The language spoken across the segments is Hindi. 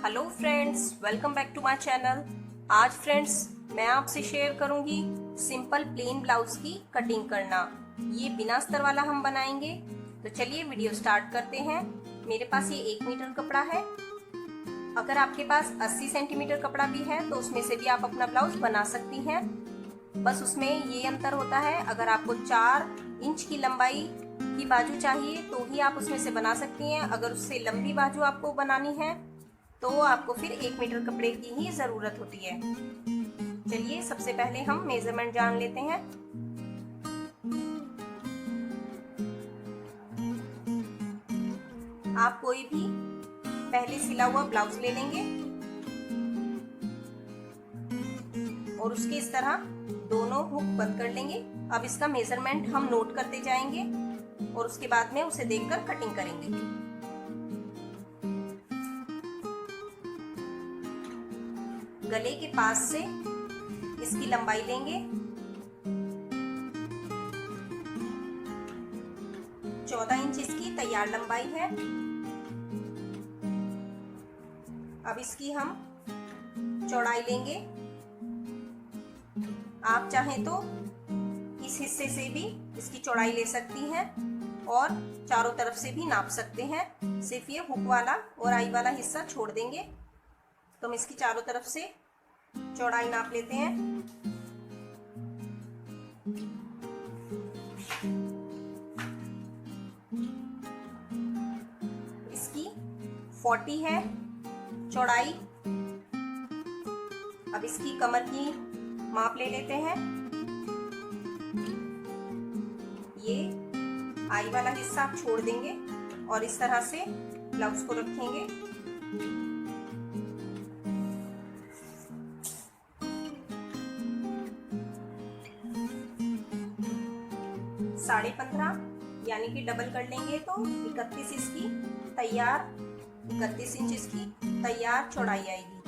Hello friends, welcome back to my channel. आज फ्रेंड्स मैं आपसे शेयर करूंगी सिंपल प्लेन ब्लाउज की कटिंग करना। ये बिना अस्तर वाला हम बनाएंगे। तो चलिए वीडियो स्टार्ट करते हैं। मेरे पास ये 1 मीटर कपड़ा है। अगर आपके पास 80 सेंटीमीटर कपड़ा भी है तो उसमें से भी आप अपना ब्लाउज बना सकती हैं। बस उसमें ये अंतर होता है, अगर आपको 4 इंच की लंबाई की बाजू चाहिए तो ही आप उसमें से बना सकती हैं। अगर उससे लंबी बाजू आपको बनानी है तो आपको फिर 1 मीटर कपड़े की ही जरूरत होती है। चलिए सबसे पहले हम मेजरमेंट जान लेते हैं। आप कोई भी पहले सिला हुआ ब्लाउज ले लेंगे और उसके इस तरह दोनों हुक बंद कर लेंगे। अब इसका मेजरमेंट हम नोट करते जाएंगे और उसके बाद में उसे देखकर कटिंग करेंगे। गले के पास से इसकी लंबाई लेंगे 14 इंच इसकी तैयार लंबाई है। अब इसकी हम चौड़ाई लेंगे। आप चाहें तो इस हिस्से से भी इसकी चौड़ाई ले सकती हैं और चारों तरफ से भी नाप सकते हैं। सिर्फ ये हुक वाला और आई वाला हिस्सा छोड़ देंगे। तो हम इसकी चारों तरफ से चौड़ाई नाप लेते हैं। इसकी 40 है चौड़ाई। अब इसकी कमर की माप ले लेते हैं। ये आई वाला हिस्सा आप छोड़ देंगे और इस तरह से ब्लाउज को रखेंगे। साढ़े 15 यानी कि डबल कर लेंगे तो 31 इसकी तैयार 31 इंच इसकी तैयार चौड़ाई आएगी।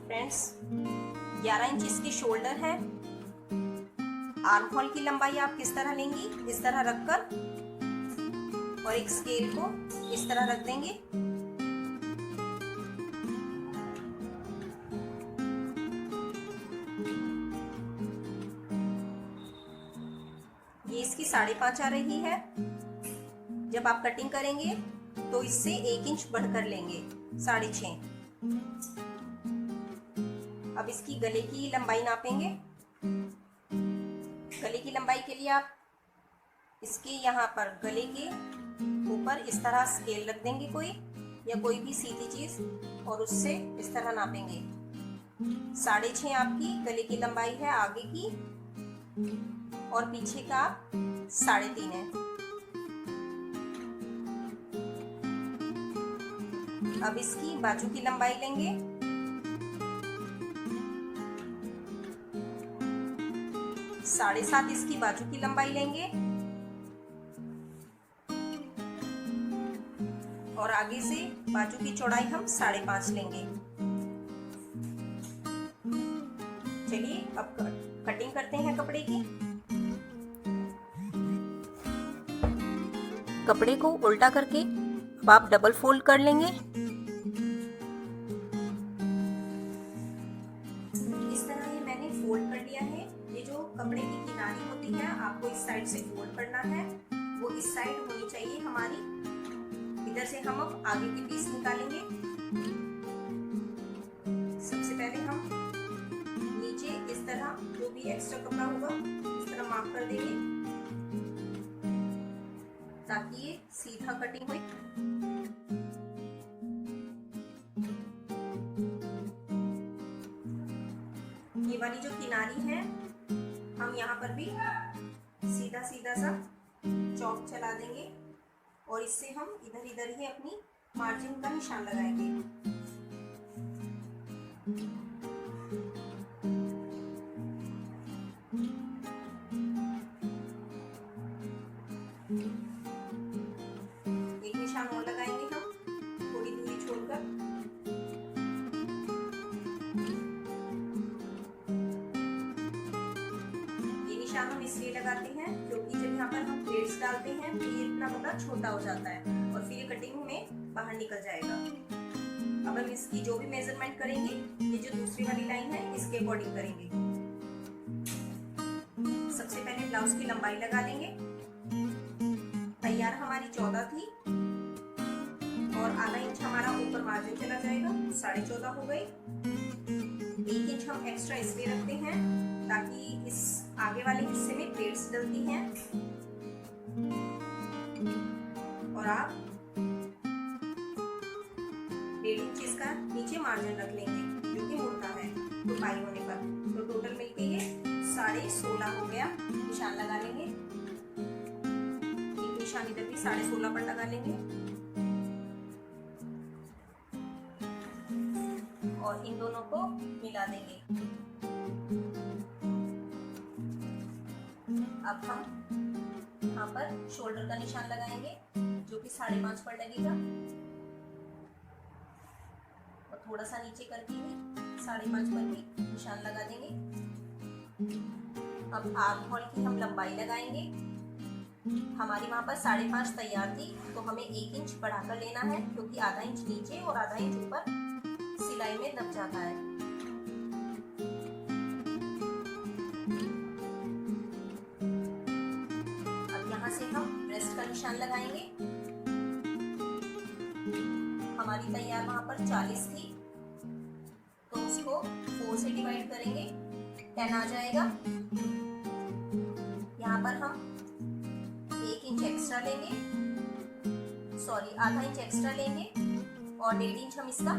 फ्रेंड्स 11 इंच इसकी शोल्डर है। आर्म होल की लंबाई आप किस तरह लेंगी, इस तरह रखकर और एक स्केल को इस तरह रख देंगे। ये इसकी 5.5 आ रही है। जब आप कटिंग करेंगे तो इससे 1 इंच बढ़कर लेंगे 6.5। अब इसकी गले की लंबाई नापेंगे। गले की लंबाई के लिए आप इसके यहाँ पर गले के ऊपर इस तरह स्केल रख देंगे कोई या कोई भी सीधी चीज और उससे इस तरह नापेंगे। 6.5 आपकी गले की लंबाई है आगे की और पीछे का 3.5 है। अब इसकी बाजू की लंबाई लेंगे। 7.5 इसकी बाजू की लंबाई लेंगे और आगे से बाजू की चौड़ाई हम 5.5 लेंगे। चलिए अब कटिंग करते हैं कपड़े की। कपड़े को उल्टा करके अब आप डबल फोल्ड कर लेंगे। इस तरह ये मैंने फोल्ड कर लिया है। ये जो कपड़े की किनारी होती है आपको इस साइड से फोल्ड करना है, वो इस साइड होनी चाहिए हमारी। इधर से हम अब आगे की पीस निकालेंगे। सबसे पहले हम नीचे इस तरह जो भी एक्स्ट्रा कपड़ा होगा इस तरह मार्क कर देंगे ताकि ये सीधा कटिंग हो। ये वाली जो किनारी है हम यहाँ पर भी सीधा सीधा सा चौक चला देंगे और इससे हम इधर इधर ही अपनी मार्जिन का निशान लगाएंगे। एक निशान और लगाएंगे हम थोड़ी दूरी छोड़कर। इसलिए लगाते हैं क्योंकि जब यहाँ पर हम प्लेट्स डालते हैं तो ये इतना मोटा छोटा हो जाता है और फिर ये कटिंग में बाहर निकल जाएगा। अब हम इसकी जो भी मेजरमेंट करेंगे ये जो दूसरी वाली लाइन है इसके अकॉर्डिंग करेंगे। सबसे पहले ब्लाउज की लंबाई लगा लेंगे। तैयार हमारी 14 थी और आधा इंच हमारा ऊपर मार्जिन चला जाएगा, 14.5 हो गई। 1 इंच हम एक्स्ट्रा इसलिए रखते हैं ताकि इस आगे वाले हिस्से में प्लेट्स डलती हैं और आप 1.5 इंच इसका नीचे मार्जिन रख लेंगे जो कि मुड़ता है तुरपाई होने पर। तो टोटल मिलके ये 16.5 हो गया। निशान लगा लेंगे, एक निशान इधर भी 16.5 पर लगा लेंगे और इन दोनों को मिला देंगे। अब हम यहाँ पर शोल्डर का निशान लगाएंगे जो कि 5.5 पर लगेगा और थोड़ा सा नीचे करके भी 5.5 पर भी निशान लगा देंगे। अब आर्म होल की हम लंबाई लगाएंगे। हमारी वहां पर 5.5 तैयार थी तो हमें 1 इंच बढ़ाकर लेना है क्योंकि आधा इंच नीचे और आधा इंच ऊपर सिलाई में दब जाता है। अब यहाँ से हम ब्रेस्ट का निशान लगाएंगे। हमारी तैयार वहां पर 40 थी तो उसको 4 से डिवाइड करेंगे, 10 आ जाएगा। यहाँ पर हम 1 इंच एक्स्ट्रा लेंगे, सॉरी आधा इंच एक्स्ट्रा लेंगे और 1.5 इंच हम इसका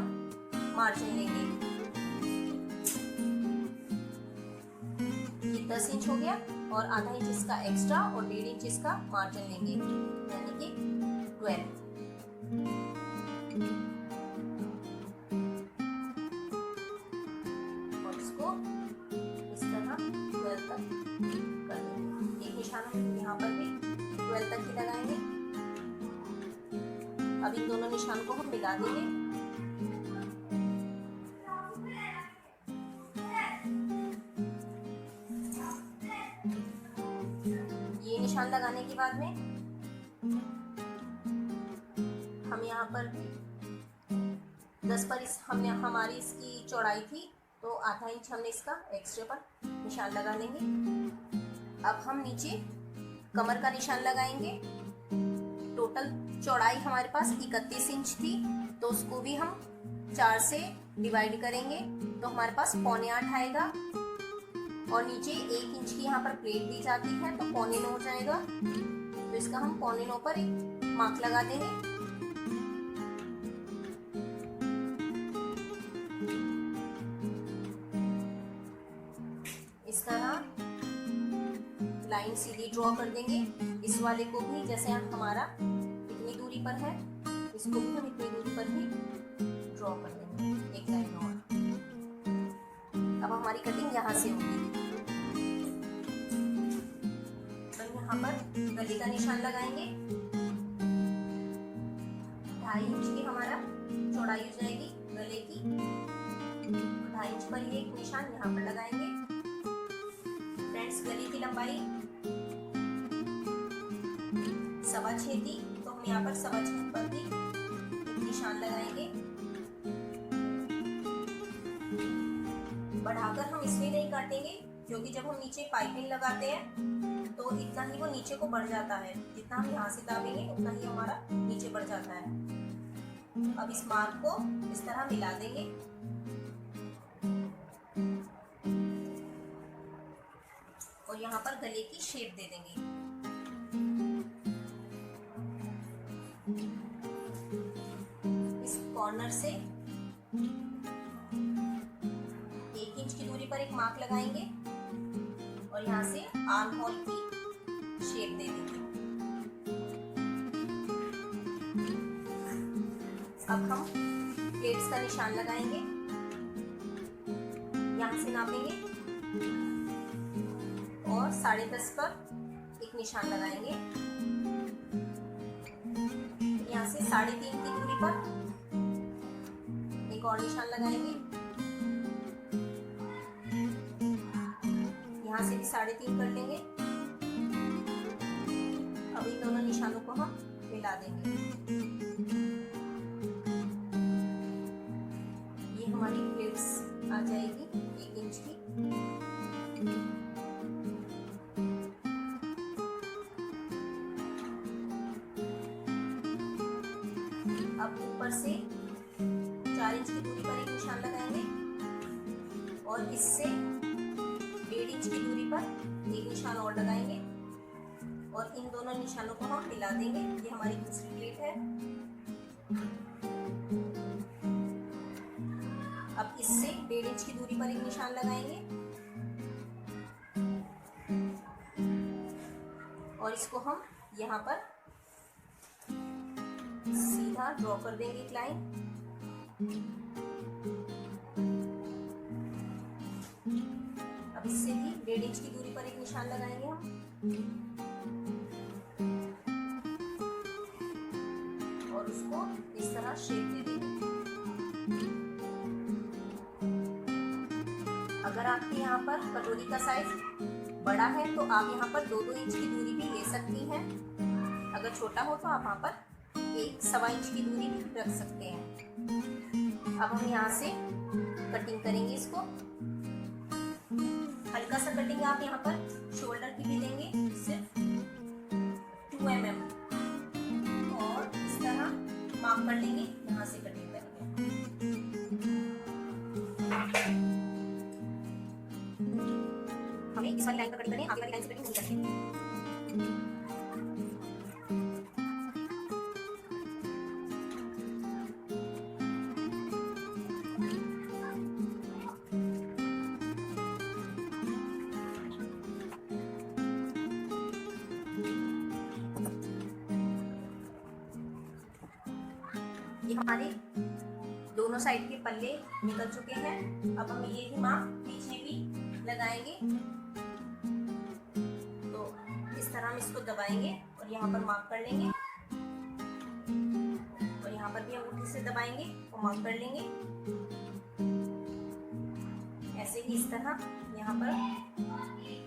मार्जिन लेंगे। ये 10 इंच हो गया और आधा इंच इसका एक्स्ट्रा और 1.5 इंच इसका मार्जिन लेंगे यानी कि 12। और इसको इस तरह 12 तक कर देंगे। एक निशान हम यहाँ पर भी 12 तक ही लगाएंगे। अब इन दोनों निशान को हम मिला देंगे। ये निशान लगाने के बाद में हम यहाँ पर 10 पर हमने हमारी इसकी चौड़ाई थी तो आधा इंच हमने इसका एक्स्ट्रा पर निशान लगा लेंगे। अब हम नीचे कमर का निशान लगाएंगे। टोटल चौड़ाई हमारे पास 31 इंच थी तो उसको भी हम 4 से डिवाइड करेंगे तो हमारे पास 7.25 आएगा और नीचे 1 इंच की यहाँ पर प्लेट दी जाती है तो 8.25 हो जाएगा। तो इसका हम 8.25 पर एक मार्क लगा देंगे। इस तरह लाइन सीधी ड्रॉ कर देंगे। इस वाले को भी जैसे हमारा इतनी दूरी पर है इसको भी हम इतनी दूरी पर ही ड्रॉ कर देंगे, एक लाइन और। अब हमारी कटिंग यहाँ से होगी। तो यहाँ पर गले का निशान लगाएंगे। 2.5 इंच की हमारा चौड़ाई हो जाएगी गले की। 2.5 इंच पर ये एक निशान यहाँ पर लगाएंगे। फ्रेंड्स गले की लंबाई 6.25 थी तो हम यहाँ पर 6.25 पर भी एक निशान लगाएंगे। बढ़ाकर हम इसलिए नहीं काटेंगे क्योंकि जब हम नीचे पाइपिंग लगाते हैं तो इतना ही वो नीचे को बढ़ जाता है। जितना हम यहाँ से दाबेंगे उतना ही हमारा नीचे बढ़ जाता है। अब इस मार्क को इस तरह मिला देंगे। और यहाँ पर गले की शेप दे देंगे। इस कॉर्नर से 1 इंच की दूरी पर एक मार्क लगाएंगे और यहाँ से आर्म होल की शेप दे देंगे। अब हम प्लेट्स का निशान लगाएंगे। यहाँ से नापेंगे और 10.5 पर एक निशान लगाएंगे। यहाँ से 3.5 की दूरी पर एक और निशान लगाएंगे। यहाँ से भी 3.5 कर लेंगे अब इन दोनों निशानों को हम मिला देंगे। ये हमारी प्लेट्स आ जाएगी 1 इंच की। अब ऊपर से 4 इंच की दूरी पर एक निशान लगाएंगे और इससे 1.5 इंच की दूरी पर एक निशान और लगाएंगे और इन दोनों निशानों को हम मिला देंगे। ये हमारी दूसरी प्लेट है। अब इससे 1.5 इंच की दूरी पर एक निशान लगाएंगे और इसको हम यहाँ पर सीधा ड्रॉ कर देंगे एक लाइन। अब इससे भी 1.5 इंच की दूरी पर एक निशान लगाएंगे हम और उसको इस तरह शेप दे देंगे। अगर आपके यहाँ पर कटोरी का साइज बड़ा है तो आप यहाँ पर 2-2 इंच की दूरी भी ले सकती हैं। अगर छोटा हो तो आप यहाँ पर 1-1.25 इंच की दूरी भी रख सकते हैं। अब हम यहाँ से कटिंग करेंगे इसको। हल्का सा कटिंग आप यहाँ पर शोल्डर की भी देंगे, सिर्फ 2 mm, और इस तरह मार्क कर लेंगे। यहाँ से कटिंग करेंगे। हमें इस वाली लाइन पर कटिंग करनी है, आगे वाली लाइन से कटिंग नहीं करनी। ये हमारे दोनों साइड के पल्ले निकल चुके हैं। अब हम ये ही माप पीछे भी लगाएंगे। तो इस तरह हम इसको दबाएंगे और यहाँ पर मार्क कर लेंगे और यहाँ पर भी अंगूठी से दबाएंगे और मार्क कर लेंगे। ऐसे ही इस तरह यहाँ पर और एक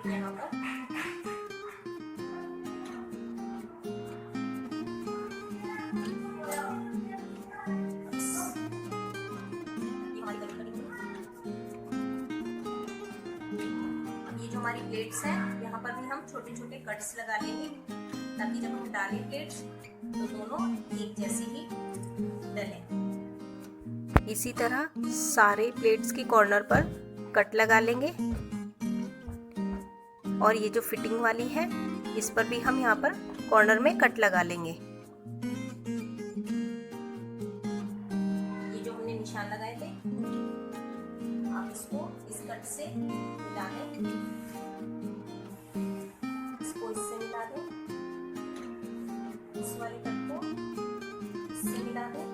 यहाँ पर। हमारी प्लेट्स हैं, यहाँ पर भी हम छोटे छोटे कट्स लगा लेंगे ताकि जब हम डालें प्लेट्स तो दोनों एक जैसी ही डलें। इसी तरह सारे प्लेट्स की कॉर्नर पर कट लगा लेंगे और ये जो फिटिंग वाली है इस पर भी हम यहाँ पर कॉर्नर में कट लगा लेंगे। ये जो हमने निशान लगाए थे आप इसको इस कट से मिला दें, इसको इससे मिला दें, इस वाले कट को इससे मिला दें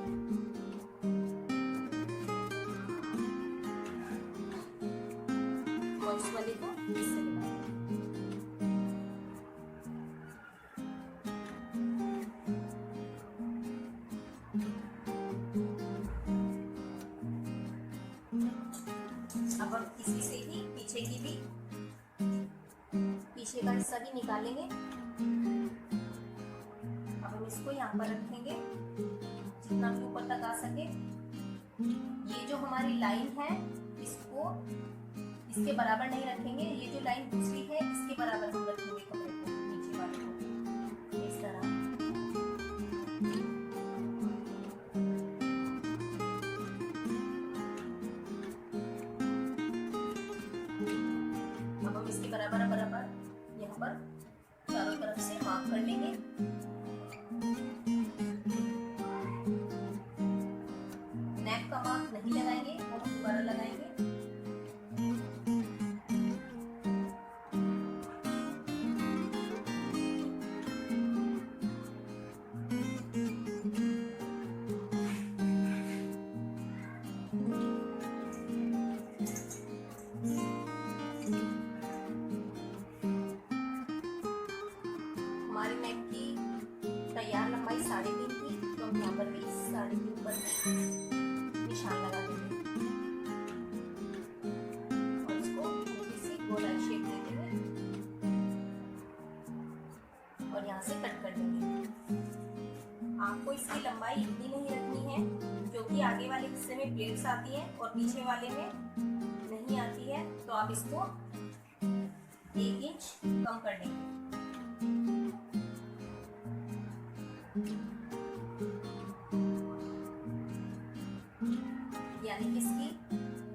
और इस वाले को इससे मिला दें। अब हम इसी से ही पीछे की भी, पीछे का हिस्सा भी निकालेंगे। अब हम इसको यहाँ पर रखेंगे जितना भी ऊपर तक आ सके। ये जो हमारी लाइन है इसको इसके बराबर नहीं रखेंगे, ये जो लाइन दूसरी है इसके बराबर हम रखेंगे कपड़े को, नीचे वाले को इस तरह। अब हम इसके बराबर बराबर यहाँ पर चारों तरफ से मार्क कर लेंगे। नेक का मार्क नहीं लगाएंगे, वो हम दोबारा लगाएंगे। हमारे नेक की तैयार लंबाई 3.5 थी, तो हम यहाँ पर भी 3.5 पर निशान लगा देंगे और इसको हल्की सी गोलाई शेप दे देंगे। इसकी लंबाई इतनी नहीं रखनी है, क्योंकि आगे वाले हिस्से में प्लेट्स आती हैं और पीछे वाले में नहीं आती है। तो आप इसको 1 इंच कम कर लेंगे। यानी कि इसकी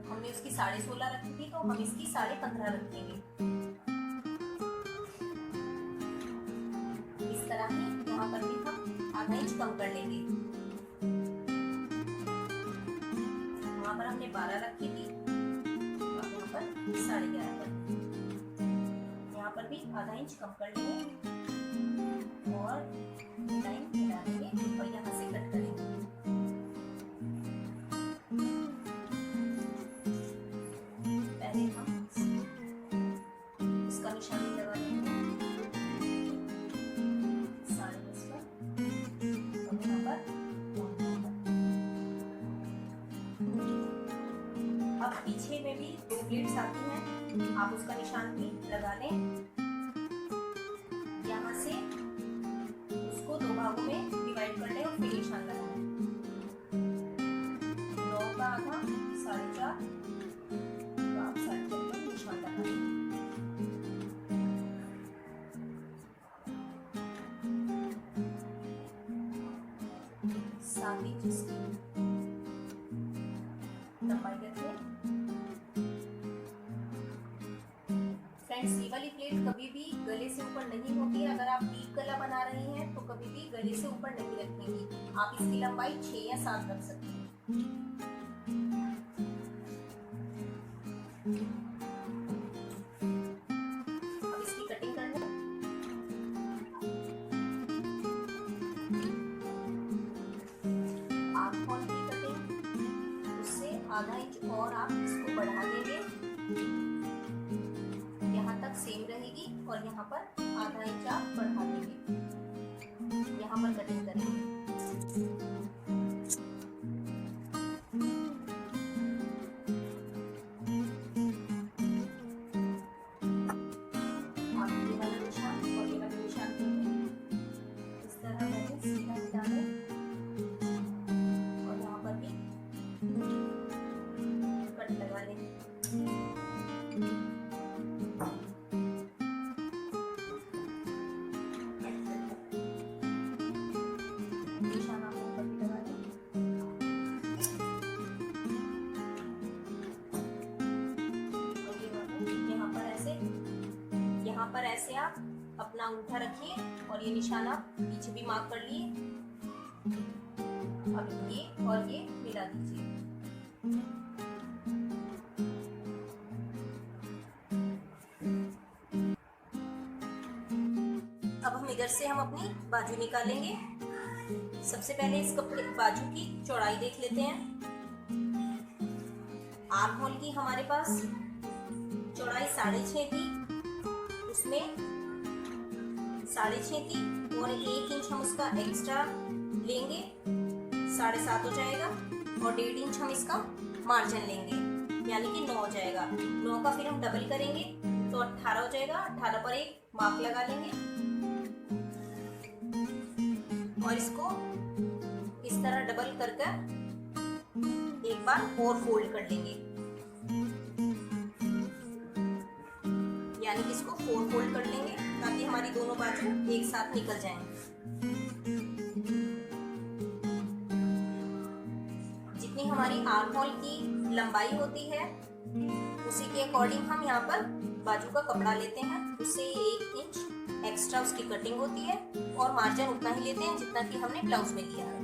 हमने उसकी 16.5 रखी थी, तो हम इसकी 15.5 रखेंगे। इस तरह ही यहाँ पर भी हम आधा इंच कम कर लेंगे। वहां पर हमने 12 रखी थी, अब यहाँ पर 11.5 कर देंगे। यहाँ पर भी आधा इंच कम कर लेंगे और लाइन मिला देंगे और यहाँ से कट करेंगे। पहले हम इसका निशानी लगा लेंगे 10.5 पर, तो यहाँ पर अब पीछे में भी 2 प्लेट्स आती हैं, आप उसका निशान भी लगा लें। यहाँ से उसको 2 भागों में डिवाइड कर लें और फिर निशान लगाएं। 9 का आधा 4.5, तो आप 4.5 पर निशान लगाएं। सात इंच इसकी लंबाई रखें। फ्रेंड्स, ये वाली प्लेट कभी भी गले से ऊपर नहीं होती है। अगर आप डीप गला बना रही हैं तो कभी भी गले से ऊपर नहीं रखेंगी। आप इसकी लंबाई 6 या 7 रख सकते हैं। अब इसकी कटिंग करनी है। आर्म होल की कटिंग, उससे आधा इंच और आप इसको बढ़ा देंगे, यहाँ तक सेम रहेगी और यहाँ पर आधा इंच आप बढ़ा देंगे। यहाँ पर कटिंग करेंगे। आप ये वाला निशान और ये वाला निशान देंगे। इस तरह मैंने सीधा डालें और यहाँ पर भी कट लगा लेंगे। यहाँ पर ऐसे आप अपना अंगूठा रखिए और ये निशान आप पीछे भी मार्क कर लिए। अब ये और ये मिला दीजिए। अब हम इधर से हम अपनी बाजू निकालेंगे। सबसे पहले इस कपड़े बाजू की चौड़ाई देख लेते हैं। आर्म होल की हमारे पास चौड़ाई 6.5 थी, उसमें 6.5 थी और 1 इंच हम उसका एक्स्ट्रा लेंगे, 7.5 हो जाएगा और 1.5 इंच हम इसका मार्जिन लेंगे, यानी कि 9 हो जाएगा। 9 का फिर हम डबल करेंगे तो 18 हो जाएगा। 18 पर एक मार्क लगा लेंगे और इसको इस तरह डबल कर एक बार और फोल्ड कर लेंगे, यानी कि इसको 4 फोल्ड कर लेंगे ताकि हमारी दोनों बाजू एक साथ निकल जाएं। जितनी हमारी आर्म होल की लंबाई होती है उसी के अकॉर्डिंग हम यहाँ पर बाजू का कपड़ा लेते हैं, उससे 1 इंच एक्स्ट्रा उसकी कटिंग होती है और मार्जिन उतना ही लेते हैं जितना कि हमने ब्लाउज में लिया है।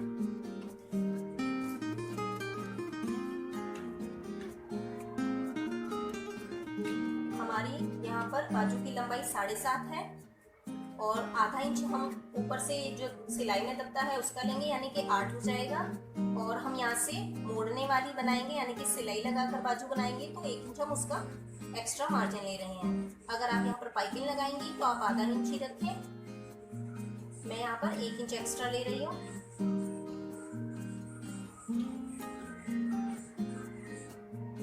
हमारी यहाँ पर बाजू की लंबाई 7.5 है और आधा इंच हम ऊपर से जो सिलाई में दबता है उसका लेंगे, यानी कि 8 हो जाएगा। और हम यहाँ से मोड़ने वाली बनाएंगे, यानी कि सिलाई लगाकर बाजू बनाएंगे तो 1 इंच हम उसका एक्स्ट्रा मार्जिन ले रहे हैं। अगर आप यहाँ पर पाइपिंग लगाएंगी तो आप आधा इंच ही रखें। मैं यहाँ पर 1 इंच एक्स्ट्रा ले रही हूँ।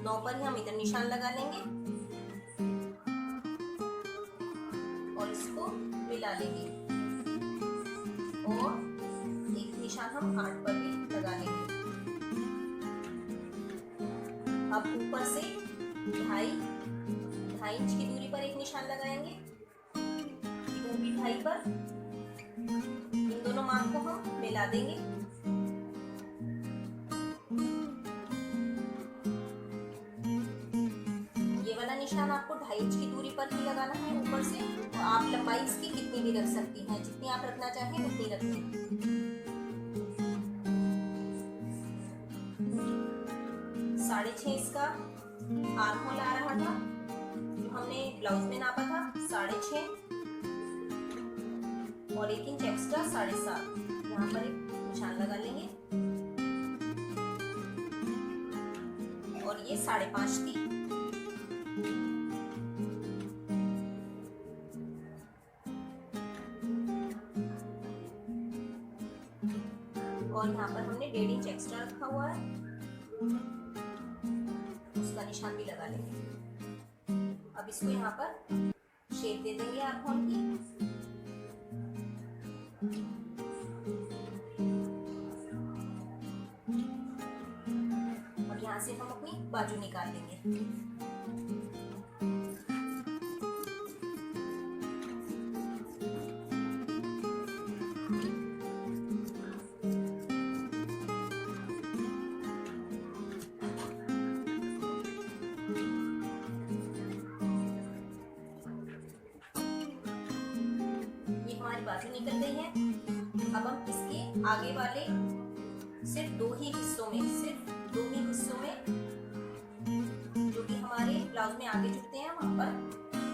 नौ पर ही हम इधर निशान लगा लेंगे और इसको मिला लेंगे और एक निशान निशान हम 8 पर भी लगा लेंगे। अब ऊपर से 2.5 इंच की दूरी पर एक निशान लगाएंगे, इधर भी 2.5 पर। इन दोनों मार्क को हम मिला देंगे। ये वाला निशान आपको 2.5 इंच की दूरी पर ही लगाना है ऊपर से। तो आप लंबाई इसकी कितनी भी रख सकती हैं, जितनी आप रखना चाहें उतनी रखें। 6.5 इसका आर्म होल आ रहा था, जो हमने ब्लाउज में नापा था 6.5, और 1 इंच एक्स्ट्रा 7.5। यहाँ पर एक निशान लगा लेंगे, और ये 5.5 थी। और यहाँ पर हमने 1.5 इंच एक्स्ट्रा रखा हुआ है, उसका निशान भी लगा लेंगे। अब इसको यहाँ पर शेप दे देंगे आर्म होल की। अब यहाँ से हम अपनी बाजू निकाल लेंगे। बाजू निकल गई है। अब हम इसके आगे वाले सिर्फ दो ही हिस्सों में जो कि हमारे ब्लाउज में आगे जुड़ते हैं, वहां पर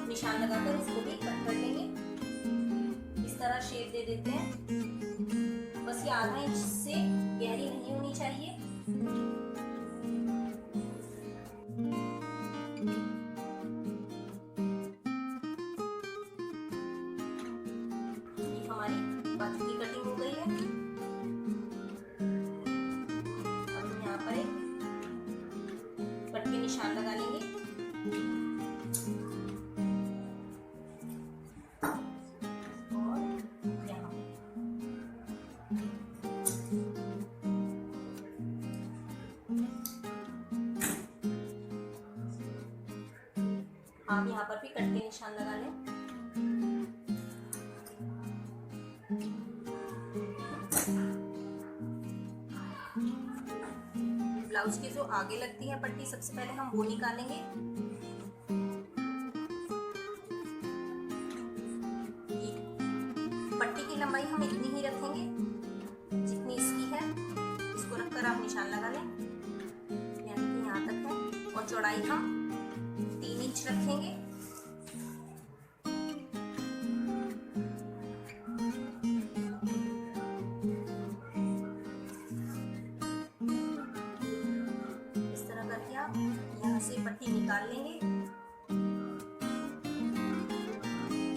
निशान लगाकर उसको भी कट कर लेंगे। इस तरह शेप दे देते हैं। बस ये 1/2 इंच से गहरी नहीं होनी चाहिए। हमारी बाजू की कटिंग हो गई है। अब हम यहाँ पर एक कट के निशान लगा लेंगे। और यहाँ आप यहाँ पर भी कट के निशान लगा लें। ब्लाउज के जो आगे लगती है पट्टी, सबसे पहले हम वो निकालेंगे। पट्टी की लंबाई हम इतनी ही रखेंगे जितनी इसकी है। इसको रखकर आप निशान लगा लें, यानी कि यहाँ तक है। और चौड़ाई हम 3 इंच रखेंगे। यहाँ से पट्टी निकाल लेंगे।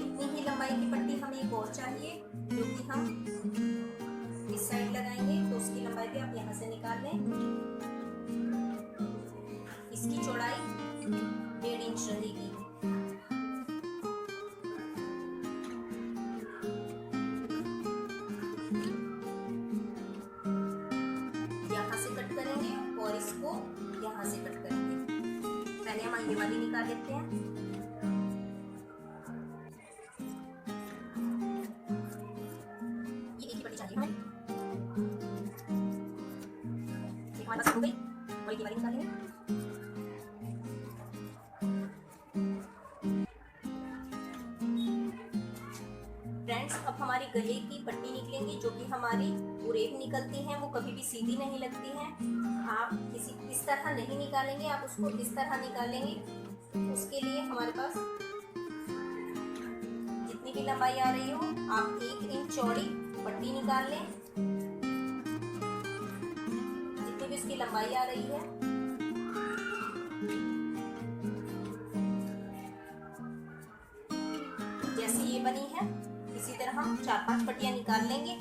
इतनी ही लंबाई की पट्टी हमें एक और चाहिए, जो कि हम इस साइड लगाएंगे। तो उसकी लंबाई भी आप यहाँ से निकाल लें। इसकी चौड़ाई 1.5 इंच रहेगी। यहाँ से कट करेंगे और इसको यहाँ से कट करेंगे। पहले हम ये वाली निकाल लेते हैं। ये एक ही पट्टी चाहिए हमें। एक हमारे पास हो गई, और ये वाली निकालेंगे। फ्रेंड्स, अब हमारी गले की पट्टी निकलेंगी, जो कि हमारी उरेब निकलती हैं। वो कभी भी सीधी नहीं लगती हैं। आप इस तरह नहीं निकालेंगे, आप उसको इस तरह निकालेंगे। उसके लिए हमारे पास जितनी भी लंबाई आ रही हो, आप 1 इंच चौड़ी पट्टी निकाल लें। जितनी भी इसकी लंबाई आ रही है, जैसी ये बनी है, इसी तरह हम 4-5 पट्टियां निकाल लेंगे।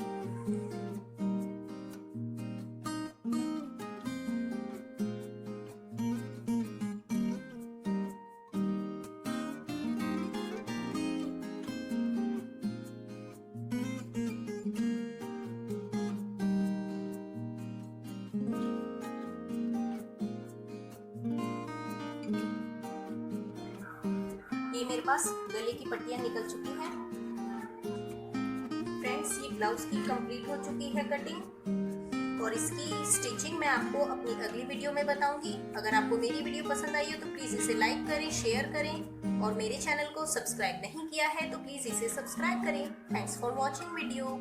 ये मेरे पास गले की पट्टियां निकल चुकी हैं। फ्रेंड्स, ये ब्लाउज की कंप्लीट हो चुकी है कटिंग और इसकी स्टिचिंग मैं आपको अपनी अगली वीडियो में बताऊंगी। अगर आपको मेरी वीडियो पसंद आई हो तो प्लीज इसे लाइक करें, शेयर करें और मेरे चैनल को सब्सक्राइब नहीं किया है तो प्लीज इसे सब्सक्राइब करें। Thanks for watching video.